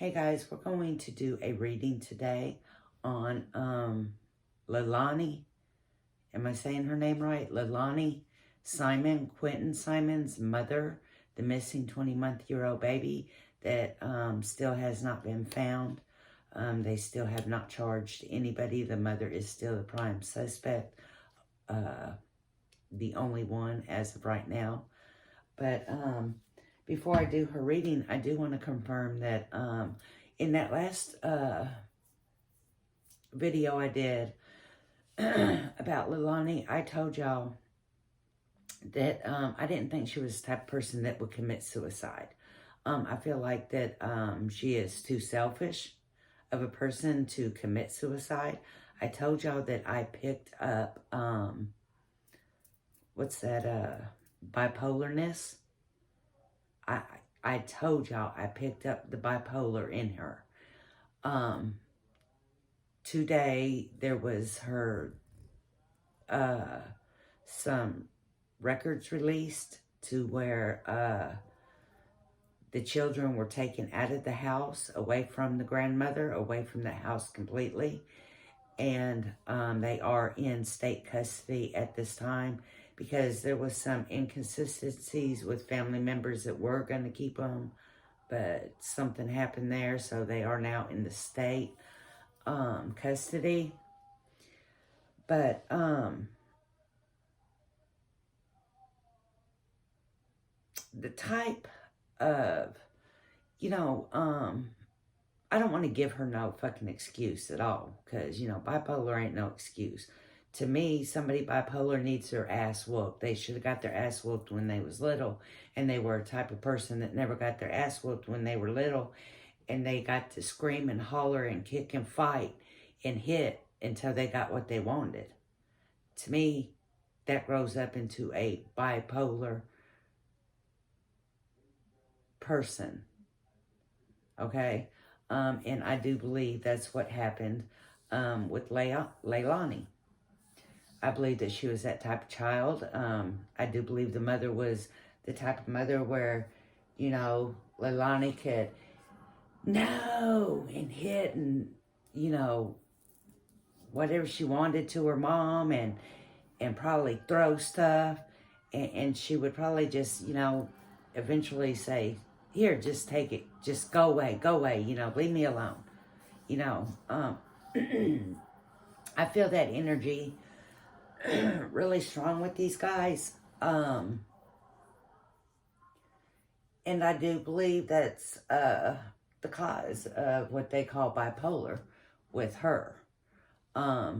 Hey guys, we're going to do a reading today on Leilani. Am I saying her name right? Leilani Simon, Quentin Simon's mother, the missing 20-month-old baby that still has not been found. They still have not charged anybody. The mother is still the prime suspect, the only one as of right now. But before I do her reading, I do want to confirm that in that last video I did about Leilani, I told y'all that I didn't think she was the type of person that would commit suicide. I feel like that she is too selfish of a person to commit suicide. I told y'all that I picked up, what's that, bipolarness. I told y'all I picked up the bipolar in her. Today there was some records released to where the children were taken out of the house, away from the grandmother, away from the house completely. And they are in state custody at this time, because there was some inconsistencies with family members that were going to keep them, but something happened there, so they are now in the state custody. But the type of, I don't want to give her no fucking excuse at all, because, bipolar ain't no excuse. To me, somebody bipolar needs their ass whooped. They should have got their ass whooped when they was little, and they were a type of person that never got their ass whooped when they were little, and they got to scream and holler and kick and fight and hit until they got what they wanted. To me, that grows up into a bipolar person, okay? And I do believe that's what happened with Leilani. I believe that she was that type of child. I do believe the mother was the type of mother where, Leilani could no and hit and, whatever she wanted to her mom, and probably throw stuff. And she would probably just, eventually say, here, just take it. Just go away, leave me alone. I feel that energy really strong with these guys. And I do believe that's the cause of what they call bipolar with her. I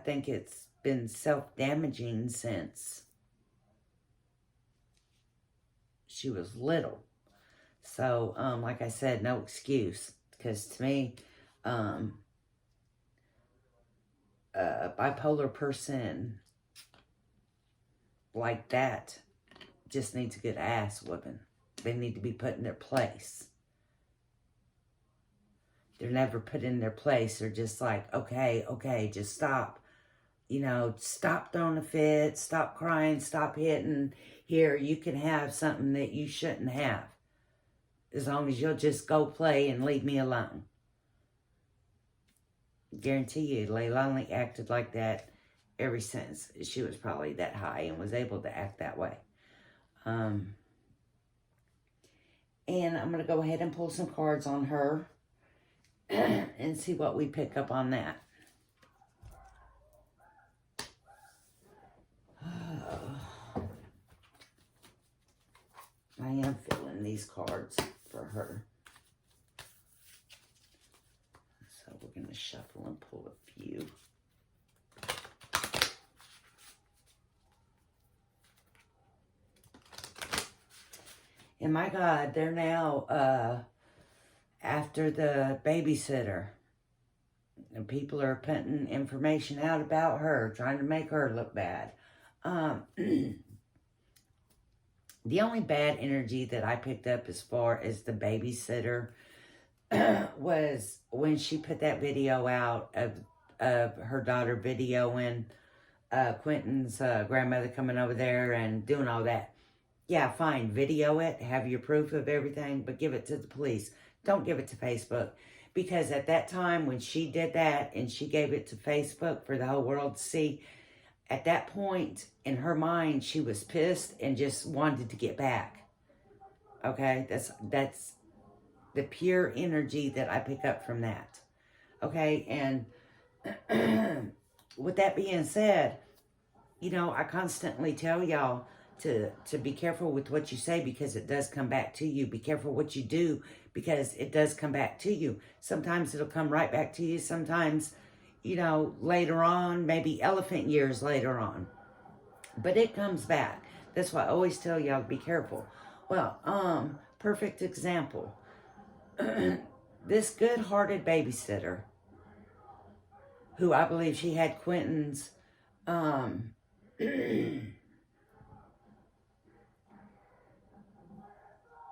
think it's been self-damaging since she was little. So, like I said, no excuse. Because to me, a bipolar person like that just needs a good ass whooping. They need to be put in their place. They're never put in their place. They're just like, okay, just stop. Stop throwing a fit, stop crying, stop hitting. Here, you can have something that you shouldn't have, as long as you'll just go play and leave me alone. Guarantee you, Leilani acted like that ever since she was probably that high and was able to act that way. And I'm going to go ahead and pull some cards on her and see what we pick up on that. I am feeling these cards for her. So we're going to shuffle and pull a few. And my God, they're now after the babysitter. And people are putting information out about her, trying to make her look bad. The only bad energy that I picked up as far as the babysitter was when she put that video out of her daughter videoing Quentin's grandmother coming over there and doing all that. yeah, fine, video it, have your proof of everything, but give it to the police. Don't give it to Facebook. Because at that time when she did that and she gave it to Facebook for the whole world to see, at that point in her mind, she was pissed and just wanted to get back. Okay, that's the pure energy that I pick up from that. Okay, and with that being said, you know, I constantly tell y'all to be careful with what you say because it does come back to you. Be careful what you do because it does come back to you. Sometimes it'll come right back to you. Sometimes, you know, later on, maybe elephant years later on. But it comes back. That's why I always tell y'all to be careful. Well, perfect example. This good-hearted babysitter, who I believe she had Quentin's,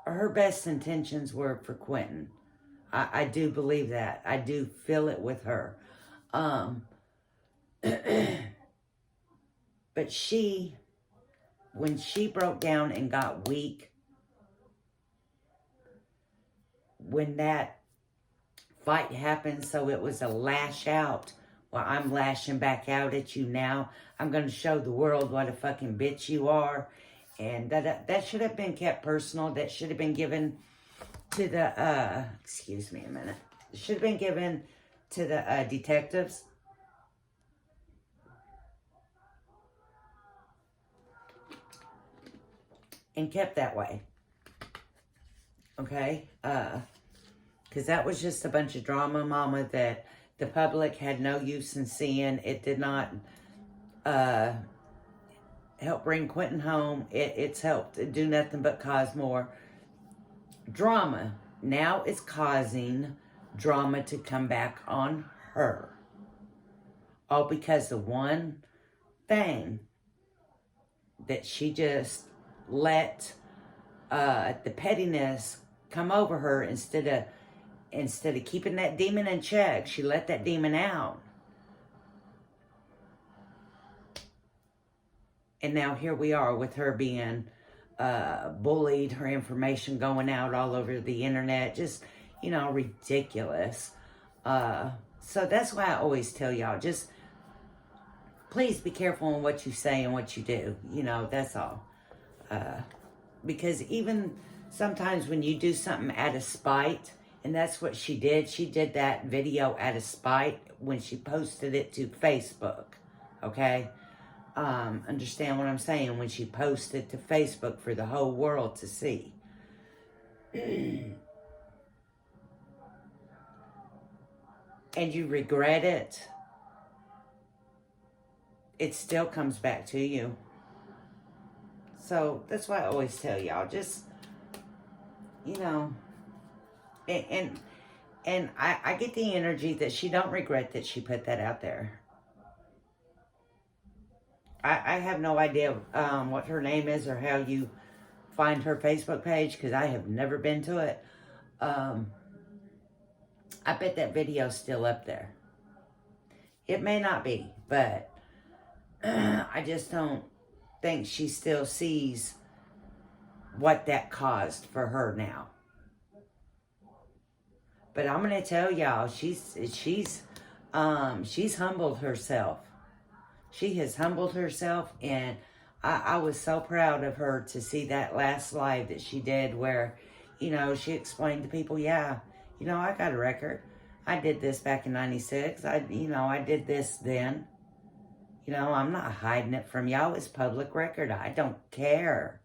her best intentions were for Quentin. I do believe that. I do feel it with her. But she, when she broke down and got weak, when that fight happened, so it was a lash out. Well, I'm lashing back out at you now. I'm going to show the world what a fucking bitch you are. And that should have been kept personal. That should have been given to the, excuse me a minute. It should have been given to the detectives. And kept that way. Okay? Because that was just a bunch of drama, mama, that the public had no use in seeing. It did not help bring Quentin home. It's helped do nothing but cause more drama. Now it's causing drama to come back on her. All because of one thing that she just let the pettiness come over her instead of keeping that demon in check. She let that demon out. And now here we are with her being bullied, her information going out all over the internet. Just, you know, ridiculous. So that's why I always tell y'all, just please be careful in what you say and what you do. You know, that's all. Because even sometimes when you do something out of spite, and that's what she did that video out of spite when she posted it to Facebook, okay? Understand what I'm saying? When she posted to Facebook for the whole world to see. And you regret it, it still comes back to you. So that's why I always tell y'all, just, you know, and I get the energy that she don't regret that she put that out there. I have no idea what her name is or how you find her Facebook page because I have never been to it. I bet that video's still up there. It may not be, but I just don't think she still sees what that caused for her now. But I'm gonna tell y'all, she's humbled herself. She has humbled herself, and I was so proud of her to see that last live that she did where, you know, she explained to people, yeah, you know, I got a record. I did this back in 96. I did this then. You know, I'm not hiding it from y'all. It's public record. I don't care.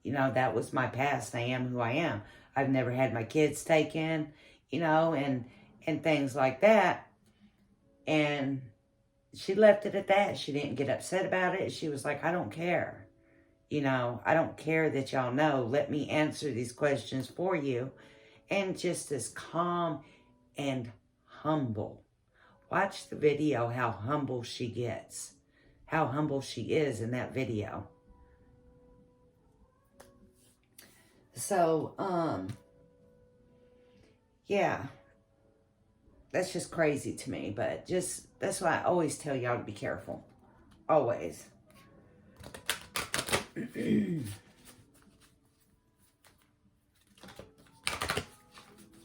You know, that was my past. I am who I am. I've never had my kids taken, you know, and things like that. And she left it at that. She didn't get upset about it. She was like, I don't care. You know, I don't care that y'all know. Let me answer these questions for you. And just as calm and humble. Watch the video, how humble she gets. How humble she is in that video. So, yeah. That's just crazy to me, but just, that's why I always tell y'all to be careful. Always.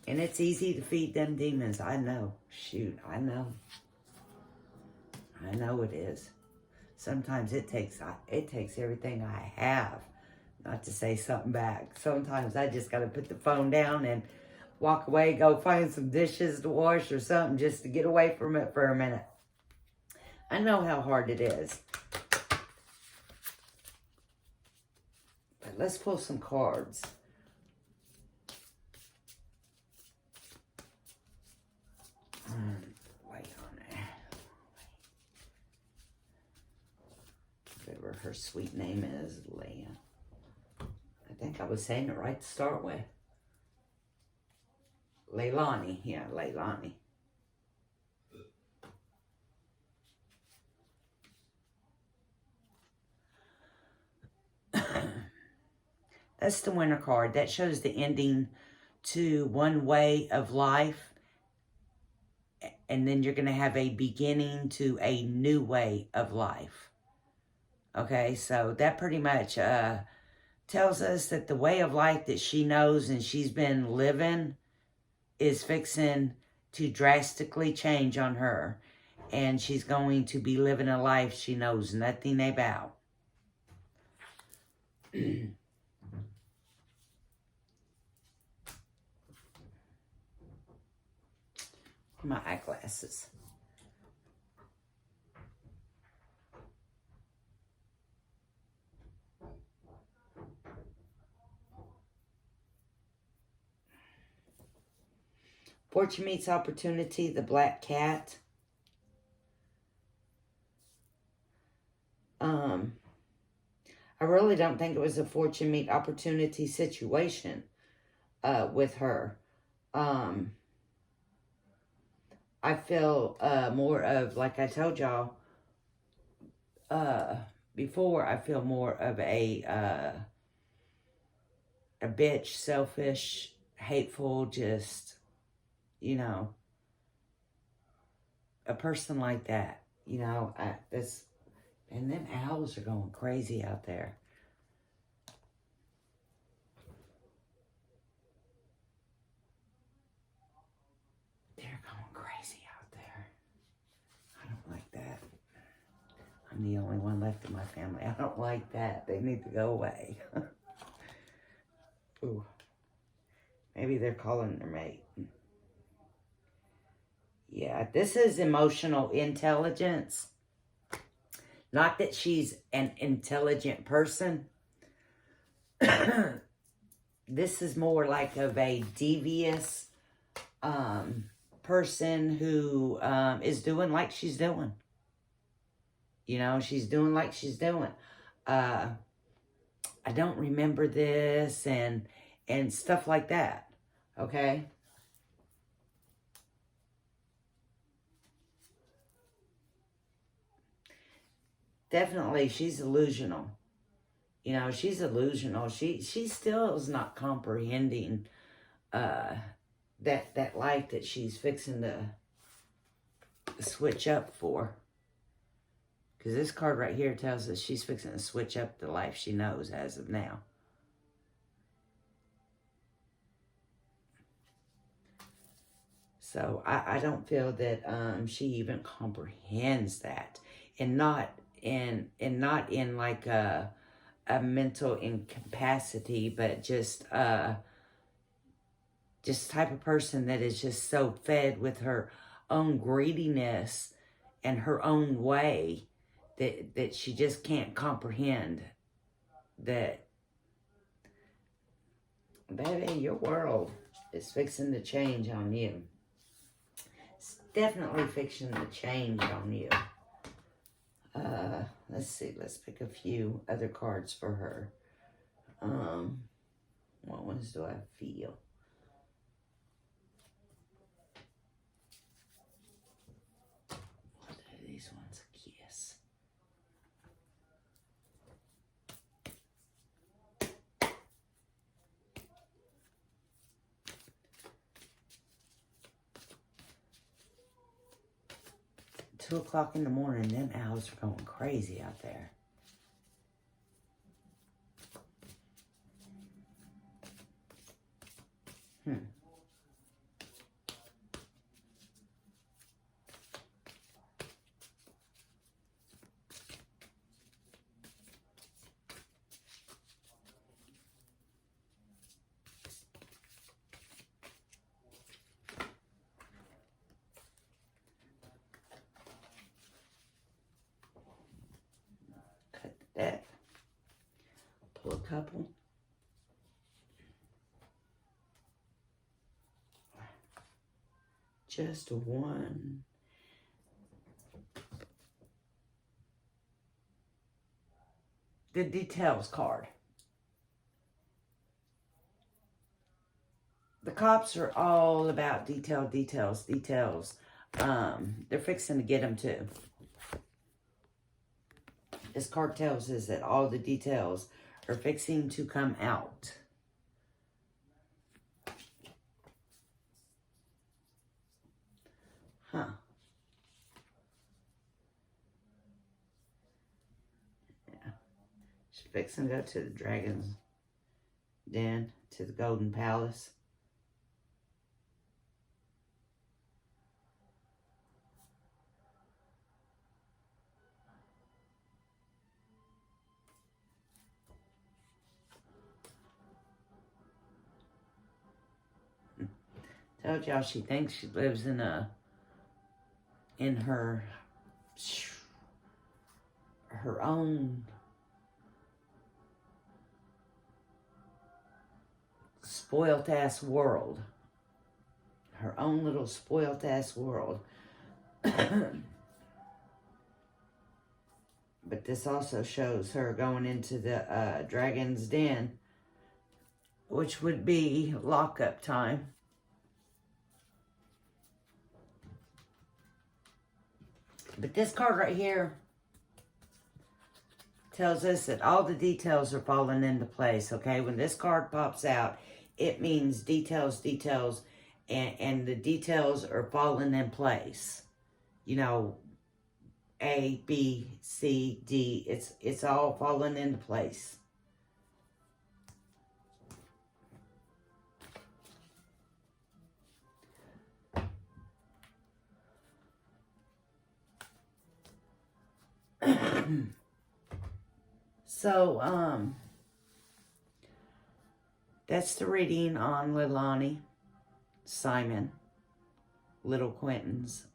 And it's easy to feed them demons. I know. Shoot, I know. I know it is. Sometimes it takes everything I have not to say something back. Sometimes I just got to put the phone down and walk away, go find some dishes to wash or something just to get away from it for a minute. I know how hard it is. But let's pull some cards. Wait on it. Whatever her sweet name is, Leah. I think I was saying it right to start with. Leilani. Yeah, Leilani. That's the winner card. That shows the ending to one way of life. And then you're going to have a beginning to a new way of life. Okay, so that pretty much tells us that the way of life that she knows and she's been living is fixing to drastically change on her. And she's going to be living a life she knows nothing about. My eyeglasses. Fortune meets opportunity, the black cat. I really don't think it was a fortune meet opportunity situation with her. I feel more of, like I told y'all before, I feel more of a bitch, selfish, hateful, just, you know, a person like that. You know, and them owls are going crazy out there. They're going crazy out there. I don't like that. I'm the only one left in my family. I don't like that. They need to go away. Ooh. Maybe they're calling their mate. Yeah, this is emotional intelligence. Not that she's an intelligent person. This is more like of a devious person who is doing like she's doing. You know, she's doing like she's doing. I don't remember this and stuff like that. Okay? Definitely, she's delusional. You know, she's delusional. She still is not comprehending that life that she's fixing to switch up for. Because this card right here tells us she's fixing to switch up the life she knows as of now. So I don't feel that she even comprehends that, and not in like a mental incapacity, but just type of person that is just so fed with her own greediness and her own way that she just can't comprehend that, baby, your world is fixing to change on you. It's definitely fixing to change on you. Let's see. Let's pick a few other cards for her. What ones do I feel? What are these ones? Kiss. Two 2:00 in the morning, them owls are going crazy out there. couple. Just one. The details card. The cops are all about details. They're fixing to get them too. This card tells us that all the details are fixing to come out. Huh. Yeah. She's fixing to go to the dragon's den, to the golden palace. Told y'all she thinks she lives in her own spoilt ass world. Her own little spoilt ass world. But this also shows her going into the dragon's den, which would be lockup time. But this card right here tells us that all the details are falling into place, okay? When this card pops out, it means details, and the details are falling in place. You know, A, B, C, D, it's all falling into place. So, that's the reading on Leilani Simon, little Quentin's,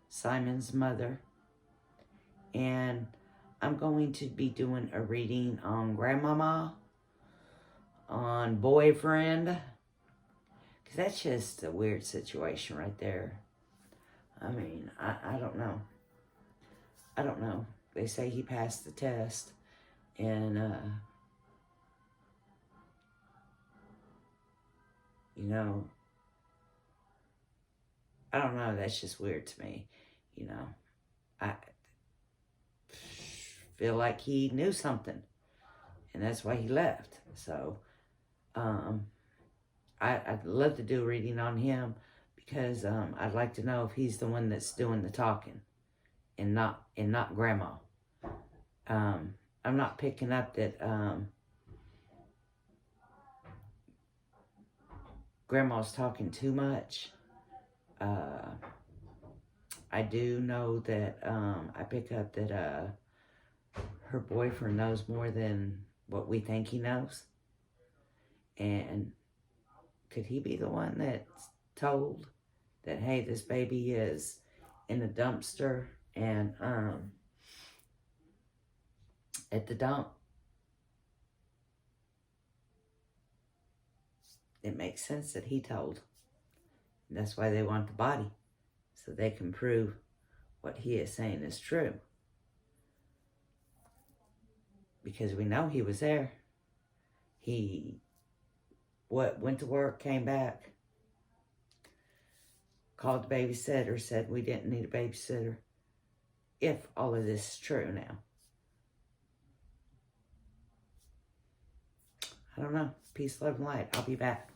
Simon's mother. And I'm going to be doing a reading on Grandmama, on boyfriend, because that's just a weird situation right there. I mean, I don't know. I don't know. They say he passed the test, and, you know, I don't know. That's just weird to me. You know, I feel like he knew something, and that's why he left. So, I'd love to do a reading on him, because I'd like to know if he's the one that's doing the talking, and not Grandma. I'm not picking up that Grandma's talking too much. I do know that I pick up that her boyfriend knows more than what we think he knows. And could he be the one that's told that, hey, this baby is in a dumpster, and at the dump? It makes sense that he told. That's why they want the body, so they can prove what he is saying is true. Because we know he was there. He went to work, came back, called the babysitter, said we didn't need a babysitter. If all of this is true now. I don't know. Peace, love, and light. I'll be back.